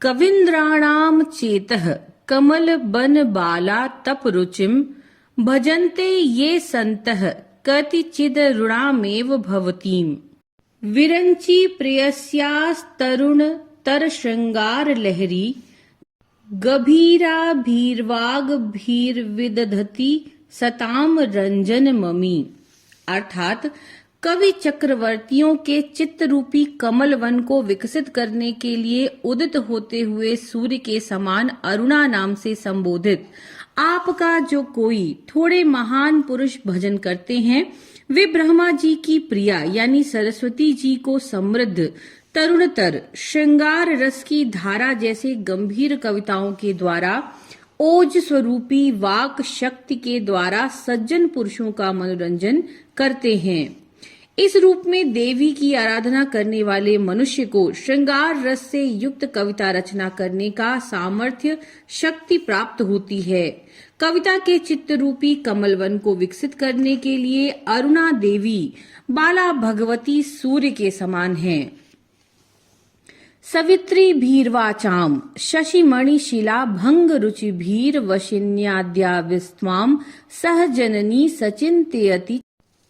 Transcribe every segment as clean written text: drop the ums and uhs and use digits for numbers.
कवीन्द्राणाम चेतः कमल बन बाला तप रुचिम भजन्ते ये संतः कतिचिद ऋणामेव भवतीम। विरंची प्रेयस्यास्तरुण तर श्रृंगार लहरी गभीरा भीरवाग भीर विदधति सताम रंजन ममी। अर्थात कवि चक्रवर्तियों के चित्त रूपी कमल वन को विकसित करने के लिए उदित होते हुए सूर्य के समान अरुणा नाम से संबोधित आपका जो कोई थोड़े महान पुरुष भजन करते हैं, वे ब्रह्मा जी की प्रिया यानी सरस्वती जी को समृद्ध तरुणतर श्रृंगार रस की धारा जैसे गंभीर कविताओं के द्वारा ओज स्वरूपी वाक शक्ति के द्वारा सज्जन पुरुषों का मनोरंजन करते हैं। इस रूप में देवी की आराधना करने वाले मनुष्य को श्रृंगार रस से युक्त कविता रचना करने का सामर्थ्य शक्ति प्राप्त होती है। कविता के चित्त रूपी कमलवन को विकसित करने के लिए अरुणा देवी बाला भगवती सूर्य के समान हैं। सवित्री भीरवाचाम शशिमणि शिला भंग रुचि भीर वशिन्याद्या विस्त्वाम सह जननी सचिंतयति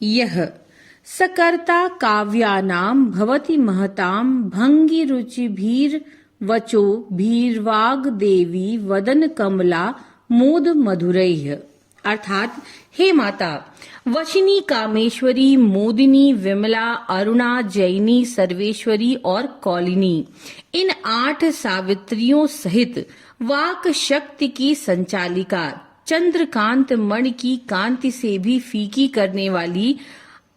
यह सकर्ता काव्यानाम भवति महताम भंगी रुचि भीर वचो भीरवाग देवी वदन कमला मोद मधुरैः। अर्थात हे माता, वशिनी, कामेश्वरी, मोदिनी, विमला, अरुणा, जैनी, सर्वेश्वरी और कौलिनी, इन 8 सावित्रियों सहित वाक शक्ति की संचालिका, चंद्रकांत मणि की कांति से भी फीकी करने वाली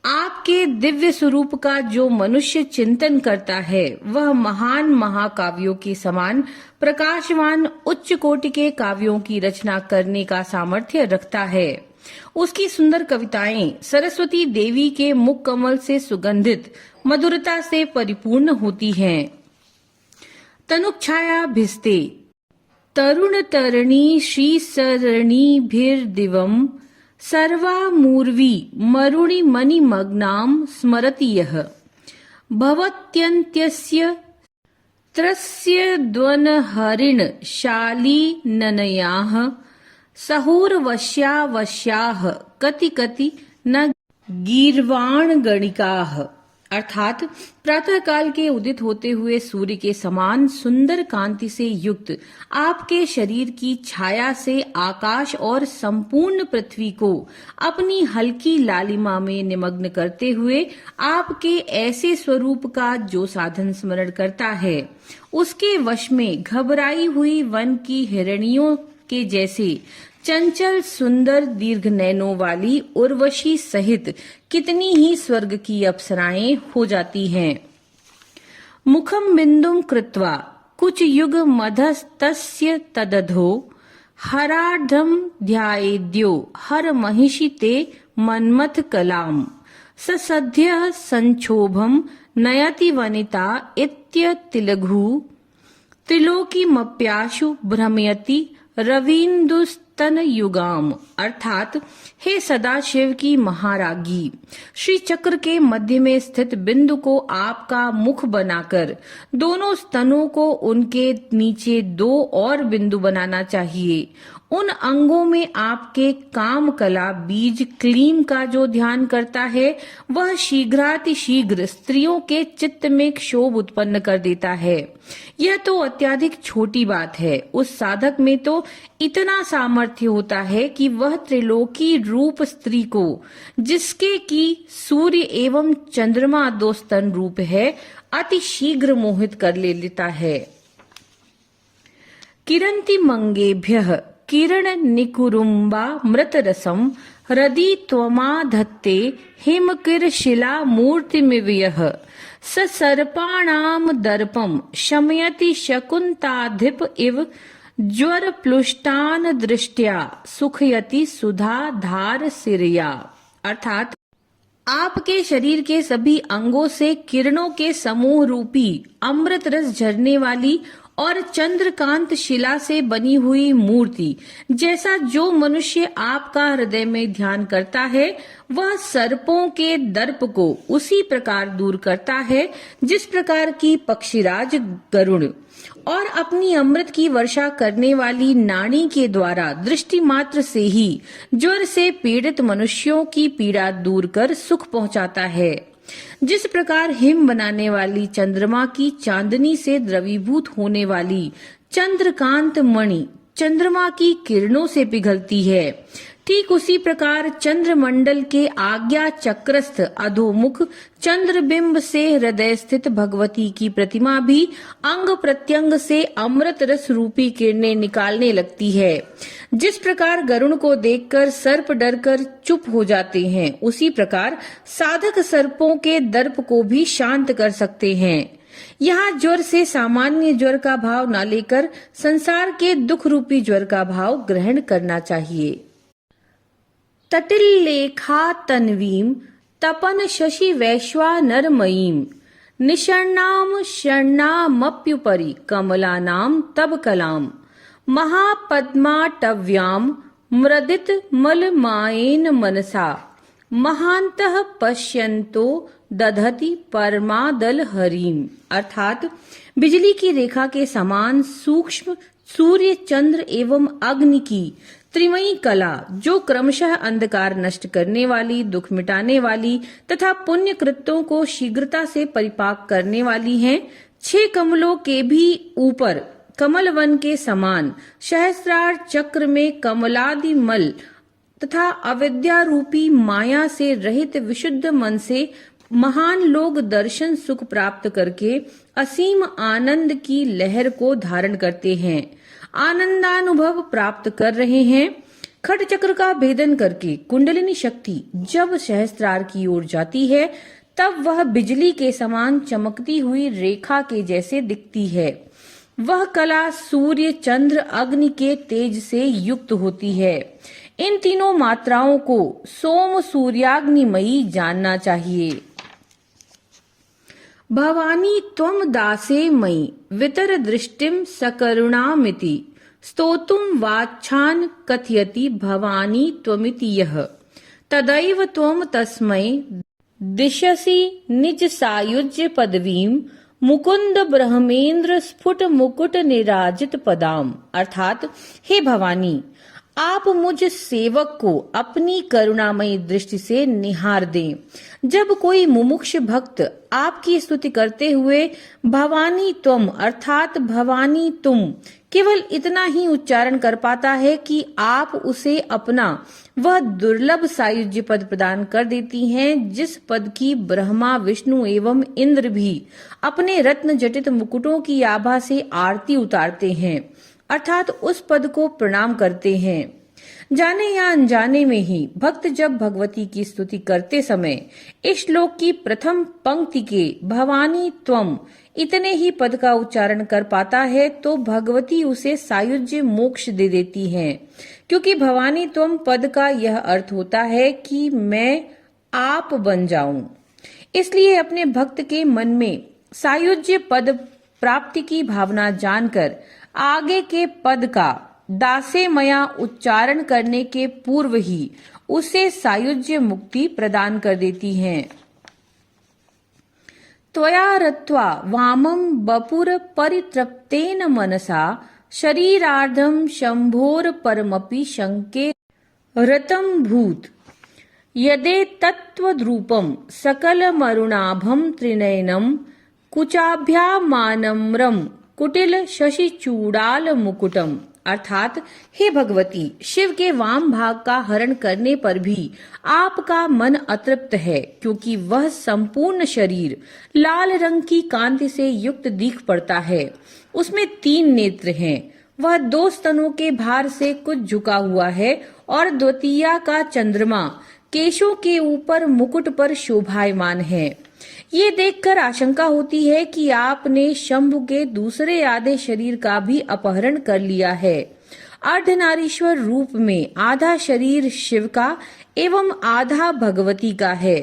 आपके दिव्य स्वरूप का जो मनुष्य चिंतन करता है, वह महान महाकाव्यों के समान प्रकाशवान उच्च कोटि के काव्यों की रचना करने का सामर्थ्य रखता है। उसकी सुंदर कविताएं सरस्वती देवी के मुख कमल से सुगंधित मधुरता से परिपूर्ण होती हैं। तनुच्छाया भिस्ते तरुण तरणी श्री सरणी भीर दिवम सर्वा मूर्वी मरुणि मणि मग्नाम स्मरति यः भवत्यन्त्यस्य त्रस्य द्वन हरिण शाली ननयाः सहोरवश्या वश्याः कति कति न गीर्वाण गणिकाः। अर्थात प्रातः काल के उदित होते हुए सूर्य के समान सुंदर कांति से युक्त आपके शरीर की छाया से आकाश और संपूर्ण पृथ्वी को अपनी हल्की लालिमा में निमग्न करते हुए आपके ऐसे स्वरूप का जो साधन स्मरण करता है, उसके वश में घबराई हुई वन की हिरणियों के जैसे चंचल सुंदर दीर्घ नैनों वाली उर्वशी सहित कितनी ही स्वर्ग की अप्सराएं हो जाती हैं। मुखम बिंदुम कृत्वा कुछ युग मधस्तस्य तदधो हरार्धम ध्यायेद्यो हर महिषी ते मन्मथ कलाम ससद्य संक्षोभम नयति वनिता इत्यतिलघु त्रिलोकीमप्याशु भ्रमयति रवीन्दुस्तन युगाम। अर्थात हे सदाशिव की महारागी, श्री चक्र के मध्य में स्थित बिंदु को आपका मुख बनाकर दोनों स्तनों को उनके नीचे 2 और बिंदु बनाना चाहिए। उन अंगों में आपके काम कला बीज क्लीम का जो ध्यान करता है, वह शीघ्रातिशीघ्र स्त्रियों के चित्त में क्षोभ उत्पन्न कर देता है। यह तो अत्यधिक छोटी बात है। उस साधक में तो इतना सामर्थ्य होता है कि वह त्रिलोकी रूप स्त्री को, जिसके की सूर्य एवं चंद्रमा 2 स्तन रूप है, अति शीघ्र मोहित कर लेता है। किरंति मंगेभ्यः किरण निकुरुम्बा मृत रसम हृदि त्वमाधत्ते हिमकिर शिला मूर्तिमिवयः स सर्पाणाम दर्पम शमयति शकुंताधिप इव ज्वर प्लुष्टान दृष्टया सुखयति सुधा धार सिरया। अर्थात आपके शरीर के सभी अंगों से किरणों के समूह रूपी अमृत रस झरने वाली और चंद्रकांत शिला से बनी हुई मूर्ति जैसा जो मनुष्य आपका हृदय में ध्यान करता है, वह सर्पों के दर्प को उसी प्रकार दूर करता है जिस प्रकार की पक्षीराज गरुड़ और अपनी अमृत की वर्षा करने वाली नाणी के द्वारा दृष्टि मात्र से ही ज्वर से पीड़ित मनुष्यों की पीड़ा दूर कर सुख पहुंचाता है। जिस प्रकार हिम बनाने वाली चंद्रमा की चांदनी से द्रवीभूत होने वाली चंद्रकांत मणि चंद्रमा की किरणों से पिघलती है, ठीक उसी प्रकार चंद्रमंडल के आज्ञा चक्रस्थ अधोमुख चंद्रबिंब से हृदय स्थित भगवती की प्रतिमा भी अंग प्रत्यंग से अमृत रस रूपी किरणें निकालने लगती है। जिस प्रकार गरुड़ को देखकर सर्प डरकर चुप हो जाते हैं, उसी प्रकार साधक सर्पों के दर्प को भी शांत कर सकते हैं। यहाँ ज्वर से सामान्य ज्वर का भाव न लेकर संसार के दुख रूपी ज्वर का भाव ग्रहण करना चाहिए। तटिल्लेखा तन्वीं तपन शशि वैश्वानरमयीं निषण्णां षण्णामप्युपरि कमलानां तब कलां महापद्माटव्यां मृदित मलमायेन मनसा महान्तः पश्यन्तो दधति परमादल हरिम। अर्थात बिजली की रेखा के समान सूक्ष्म सूर्य चंद्र एवं अग्नि की त्रिमयी कला जो क्रमशः अंधकार नष्ट करने वाली, दुख मिटाने वाली तथा पुण्य कृत्यों को शीघ्रता से परिपाक करने वाली हैं, 6 कमलों के भी ऊपर कमल वन के समान सहस्रार चक्र में कमलादि मल तथा अविद्या रूपी माया से रहित विशुद्ध मन से महान लोग दर्शन सुख प्राप्त करके असीम आनंद की लहर को धारण करते हैं, आनंदानुभव प्राप्त कर रहे हैं। खट चक्र का भेदन करके कुंडलिनी शक्ति जब सहस्त्रार की ओर जाती है, तब वह बिजली के समान चमकती हुई रेखा के जैसे दिखती है। वह कला सूर्य चंद्र अग्नि के तेज से युक्त होती है। इन तीनों मात्राओं को सोम सूर्याग्निमयी जानना चाहिए। भवानी त्वं दासे मयि वितर दृष्टिम सकरुणामिति स्तोतुम वाच्छान कथयति भवानी त्वमिति यः तदैव त्वं तस्मै दिशसि निज सायुज्य पदवीं मुकुंद ब्रह्मेंद्र स्फुट मुकुट निराजित पदाम। अर्थात हे भवानी, आप मुझ सेवक को अपनी करुणामयी दृष्टि से निहार दें। जब कोई मुमुक्ष भक्त आपकी स्तुति करते हुए भवानी त्वम अर्थात भवानी तुम केवल इतना ही उच्चारण कर पाता है कि आप उसे अपना वह दुर्लभ सायुज्य पद प्रदान कर देती हैं, जिस पद की ब्रह्मा विष्णु एवं इंद्र भी अपने रत्न जटित मुकुटों की आभा से आरती उतारते हैं, अर्थात उस पद को प्रणाम करते हैं। जाने या अनजाने में ही भक्त जब भगवती की स्तुति करते समय इस श्लोक की प्रथम पंक्ति के भवानी त्वम इतने ही पद का उच्चारण कर पाता है, तो भगवती उसे सायुज्य मोक्ष दे देती हैं, क्योंकि भवानी त्वम पद का यह अर्थ होता है कि मैं आप बन जाऊं। इसलिए अपने भक्त के मन में सायुज्य पद प्राप्ति की भावना जानकर आगे के पद का दासे मया उच्चारण करने के पूर्व ही उसे सायुज्य मुक्ति प्रदान कर देती हैं। त्वया रत्वा वामं बपुर परितृप्तेन मनसा शरीरार्धं शंभोर परमपि शंके रतं भूत यदे तत्त्वद्रूपं सकलमरुणाभं त्रिनयनं कुचाभ्यामानम्रं कुटिल शशि चूड़ाल मुकुटम। अर्थात हे भगवती, शिव के वाम भाग का हरण करने पर भी आपका मन अतृप्त है, क्योंकि वह संपूर्ण शरीर लाल रंग की कांति से युक्त दिख पड़ता है। उसमें 3 नेत्र हैं। वह 2 स्तनों के भार से कुछ झुका हुआ है और द्वितीया का चंद्रमा केशों के ऊपर मुकुट पर शोभायमान है। ये देखकर आशंका होती है कि आपने शंभु के दूसरे आधे शरीर का भी अपहरण कर लिया है। अर्धनारीश्वर रूप में आधा शरीर शिव का एवं आधा भगवती का है।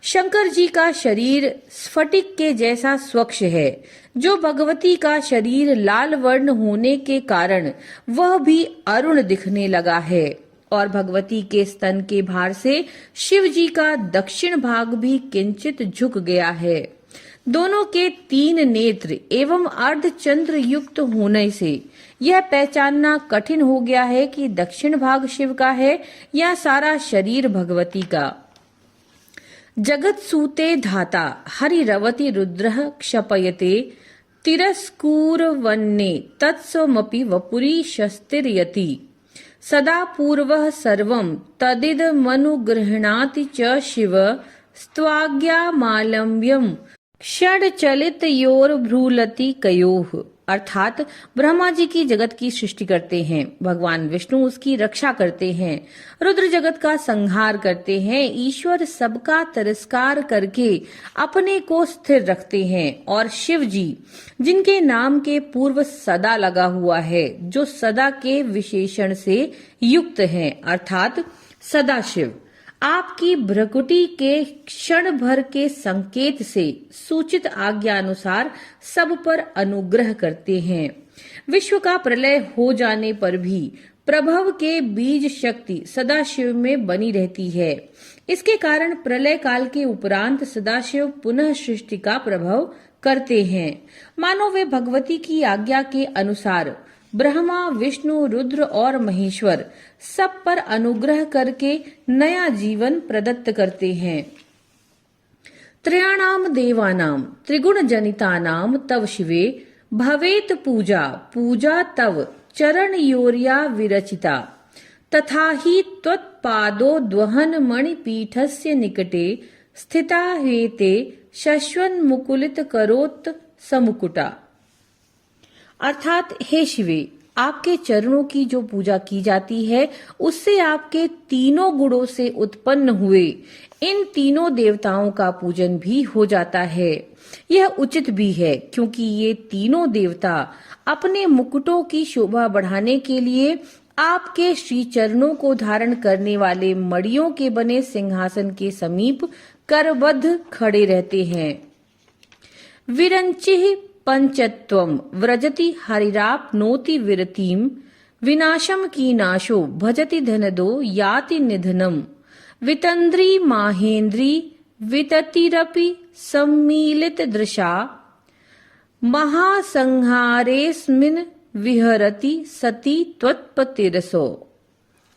शंकर जी का शरीर स्फटिक के जैसा स्वच्छ है। जो भगवती का शरीर लाल वर्ण होने के कारण वह भी अरुण दिखने लगा है और भगवती के स्तन के भार से शिव जी का दक्षिण भाग भी किंचित झुक गया है। दोनों के 3 नेत्र एवं अर्धचंद्र युक्त होने से यह पहचानना कठिन हो गया है कि दक्षिण भाग शिव का है या सारा शरीर भगवती का। जगत सूते धाता हरिरवति रुद्रः क्षपयते तिरस्कूर वन्ने तत्स्वमपि वपुरी शस्तिर्यति सदा पूर्वः सर्वं तदिदमनुगृह्णाति च शिव स्त्वाज्ञामालम्ब्यम् षड्चलितयोर्भ्रूलति कयोः। अर्थात ब्रह्मा जी की जगत की सृष्टि करते हैं, भगवान विष्णु उसकी रक्षा करते हैं, रुद्र जगत का संहार करते हैं, ईश्वर सबका तिरस्कार करके अपने को स्थिर रखते हैं और शिव जी जिनके नाम के पूर्व सदा लगा हुआ है, जो सदा के विशेषण से युक्त हैं, अर्थात सदाशिव आपकी भ्रकुटी के क्षण भर के संकेत से सूचित आज्ञा अनुसार सब पर अनुग्रह करते हैं। विश्व का प्रलय हो जाने पर भी प्रभव के बीज शक्ति सदाशिव में बनी रहती है। इसके कारण प्रलय काल के उपरांत सदाशिव पुनः सृष्टि का प्रभाव करते हैं। मानो वे भगवती की आज्ञा के अनुसार ब्रह्मा, विष्णु, रुद्र और महेश्वर सब पर अनुग्रह करके नया जीवन प्रदत्त करते हैं। त्रयाणाम देवानाम त्रिगुण जनितानाम तव शिवे भवेत पूजा पूजा तव चरण योर्या विरचिता तथा ही त्वत्पादो द्वहन मणिपीठस्य निकटे स्थिता हेते शश्वन मुकुलित करोत समुकुटा। अर्थात हे शिवे, आपके चरणों की जो पूजा की जाती है उससे आपके तीनों गुणों से उत्पन्न हुए इन तीनों देवताओं का पूजन भी हो जाता है। यह उचित भी है क्योंकि ये तीनों देवता अपने मुकुटों की शोभा बढ़ाने के लिए आपके श्री चरणों को धारण करने वाले मड़ियों के बने सिंहासन के समीप करबद्ध खड़े रहते हैं। विरंचिः पंचत्वम व्रजति हरिराप्नोति विरतिम विनाशम कीनाशो भजति धनदो याति निधनम वितंद्री माहेन्द्री विततिरपि सम्मीलित दृशा महासंहारेस्मिन् विहरति सती त्वत्पतिरसो।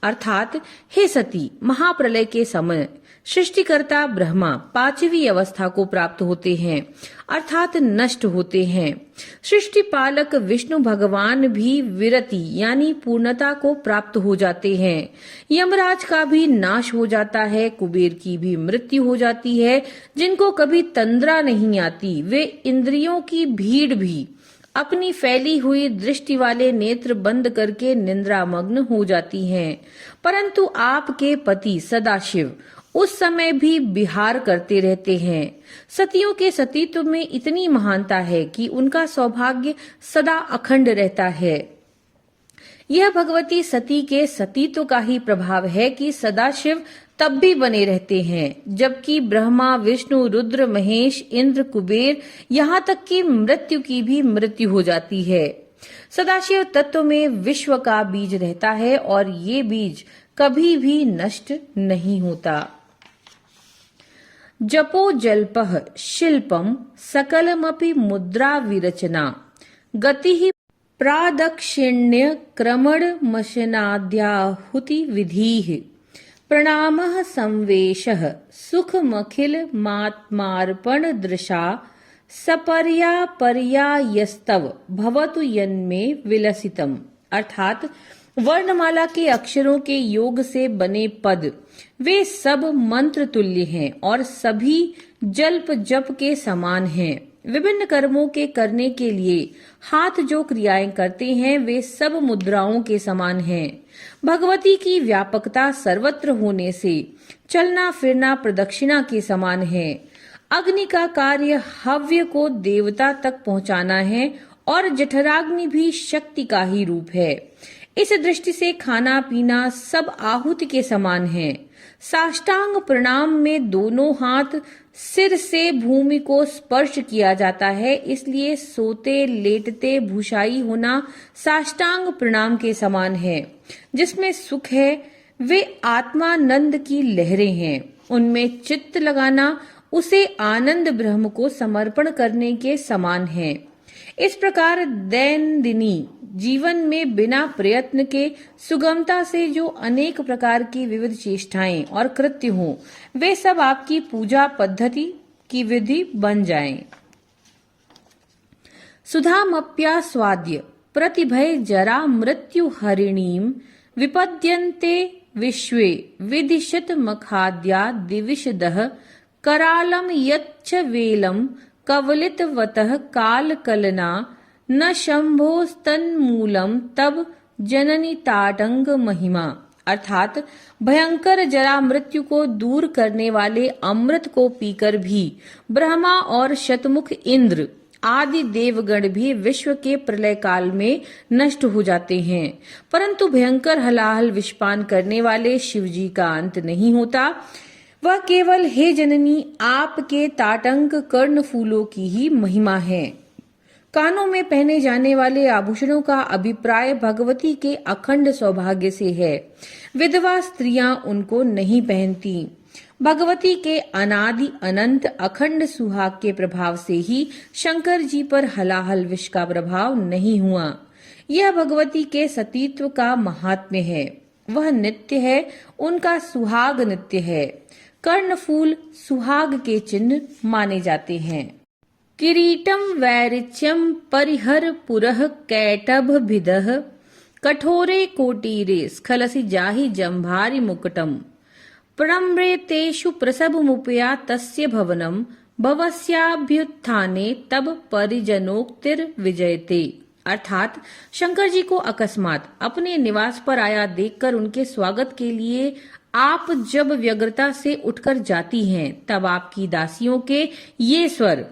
अर्थात हे सती, महाप्रलय के समय सृष्टिकर्ता ब्रह्मा 5वीं अवस्था को प्राप्त होते हैं, अर्थात नष्ट होते हैं। सृष्टि पालक विष्णु भगवान भी विरति यानी पूर्णता को प्राप्त हो जाते हैं। यमराज का भी नाश हो जाता है, कुबेर की भी मृत्यु हो जाती है। जिनको कभी तंद्रा नहीं आती, वे इंद्रियों की भीड़ भी अपनी फैली हुई दृष्टि वाले नेत्र बंद करके निंद्रामग्न हो जाती हैं। परंतु आपके पति सदाशिव उस समय भी विहार करते रहते हैं। सतियों के सतीत्व में इतनी महानता है कि उनका सौभाग्य सदा अखंड रहता है। यह भगवती सती के सतीत्व का ही प्रभाव है कि सदाशिव तब भी बने रहते हैं, जबकि ब्रह्मा, विष्णु, रुद्र, महेश, इंद्र, कुबेर, यहाँ तक कि मृत्यु की भी मृत्यु हो जाती है। सदाशिव तत्व में विश्व का बीज रहता है और ये बीज कभी भी नष्ट नहीं होता। जपो जल्पः शिल्पम सकलमपि मुद्रा विरचना गतिः प्रादक्षिण्य क्रमणमशनाद्याहुति विधिः प्रणामः संवेशः सुखमखिलमात्मार्पण दृशा सपर्यापर्यायस्तव भवतु यन्मे विलसितम। अर्थात वर्णमाला के अक्षरों के योग से बने पद वे सब मंत्र तुल्य हैं और सभी जल्प जप के समान हैं। विभिन्न कर्मों के करने के लिए हाथ जो क्रियाएं करते हैं वे सब मुद्राओं के समान हैं। भगवती की व्यापकता सर्वत्र होने से चलना फिरना प्रदक्षिणा के समान है। अग्नि का कार्य हव्य को देवता तक पहुंचाना है और जठराग्नि भी शक्ति का ही रूप है। इस दृष्टि से खाना पीना सब आहुति के समान है। साष्टांग प्रणाम में दोनों हाथ सिर से भूमि को स्पर्श किया जाता है, इसलिए सोते लेटते भूषाई होना साष्टांग प्रणाम के समान है। जिसमें सुख है वे आत्मानंद की लहरें हैं, उनमें चित्त लगाना उसे आनंद ब्रह्म को समर्पण करने के समान है। इस प्रकार दैनंदिनी जीवन में बिना प्रयत्न के सुगमता से जो अनेक प्रकार की विविध चेष्टाएं और कृत्य हों, वे सब आपकी पूजा पद्धति की विधि बन जाएं। सुधामप्यास्वाद्य प्रतिभय जरा मृत्यु हरिणीम विपद्यन्ते विश्वे विदिशत मखाद्या दिविशदः करालम यच्च वेलम कवलितवतः कालकलना न शंभोस्तन्मूलम तब जननी ताटंग महिमा। अर्थात भयंकर जरा मृत्यु को दूर करने वाले अमृत को पीकर भी ब्रह्मा और शतमुख इंद्र आदि देवगण भी विश्व के प्रलय काल में नष्ट हो जाते हैं, परंतु भयंकर हलाहल विषपान करने वाले शिव जी का अंत नहीं होता। वह केवल हे जननी आपके ताटंक कर्ण फूलों की ही महिमा है। कानों में पहने जाने वाले आभूषणों का अभिप्राय भगवती के अखंड सौभाग्य से है। विधवा स्त्रियां उनको नहीं पहनती। भगवती के अनादि अनंत अखंड सुहाग के प्रभाव से ही शंकर जी पर हलाहल विष का प्रभाव नहीं हुआ। यह भगवती के सतीत्व का महात्म्य है। वह नित्य है, उनका सुहाग नित्य है। कर्णफूल सुहाग के चिन्ह माने जाते हैं। किरीटम वैरिच्यम परिहर पुरः कैटभभिदः कठोरे कोटीरे स्खलसि जाहि जम्भारि मुकुटम प्रणम्रे तेषु प्रसभमुपया तस्य भवनम भवस्याभ्युत्थाने तब परिजनोक्तिर विजयते। अर्थात शंकर जी को अकस्मात अपने निवास पर आया देखकर उनके स्वागत के लिए आप जब व्यग्रता से उठकर जाती हैं, तब आपकी दासियों के ये स्वर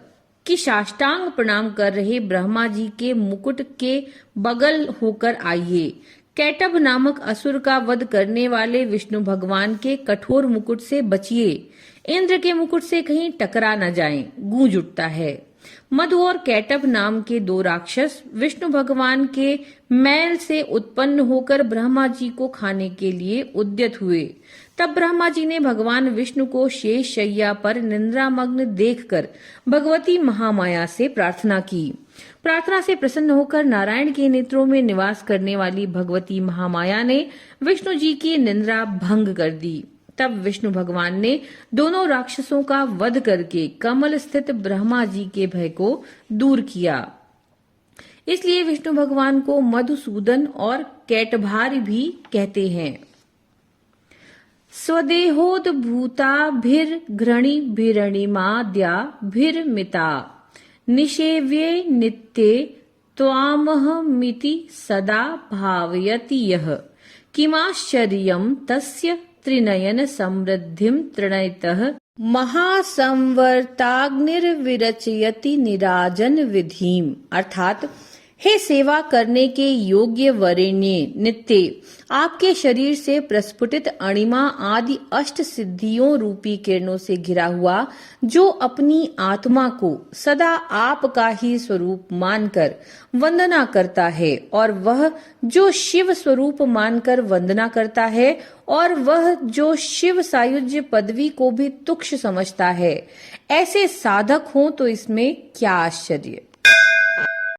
कि साष्टांग प्रणाम कर रहे ब्रह्मा जी के मुकुट के बगल होकर आइए। कैटभ नामक असुर का वध करने वाले विष्णु भगवान के कठोर मुकुट से बचिए, इंद्र के मुकुट से कहीं टकरा न जाएं, गूंज उठता है। मधु और कैटभ नाम के दो राक्षस विष्णु भगवान के मैल से उत्पन्न होकर ब्रह्मा जी को खाने के लिए उद्यत हुए। तब ब्रह्मा जी ने भगवान विष्णु को शेष शैया पर निद्रामग्न देखकर भगवती महामाया से प्रार्थना की। प्रार्थना से प्रसन्न होकर नारायण के नेत्रों में निवास करने वाली भगवती महामाया ने विष्णु जी की निद्रा भंग कर दी। तब विष्णु भगवान ने दोनों राक्षसों का वध करके कमल स्थित ब्रह्मा जी के भय को दूर किया। इसलिए विष्णु भगवान को मधुसूदन और कैटभारी भी कहते हैं। स्वदेहोद्भूताभिर्घृणिभिरणिमाद्याभिर्मिता निषेव्ये नित्ये त्वामहमिति सदा भावयति यः किमाश्चर्यं तस्य त्रिनयन समृद्धिं त्रिणयतः महासंवर्ताग्निर्विरचयति निराजन विधिम। अर्थात हे सेवा करने के योग्य वरेण्य नित्य, आपके शरीर से प्रस्फुटित अणिमा आदि अष्ट सिद्धियों रूपी किरणों से घिरा हुआ, जो अपनी आत्मा को सदा आपका ही स्वरूप मानकर वंदना करता है, और वह जो शिव स्वरूप मानकर वंदना करता है, और वह जो शिव सायुज्य पदवी को भी तुच्छ समझता है, ऐसे साधक हों तो इसमें क्या आश्चर्य।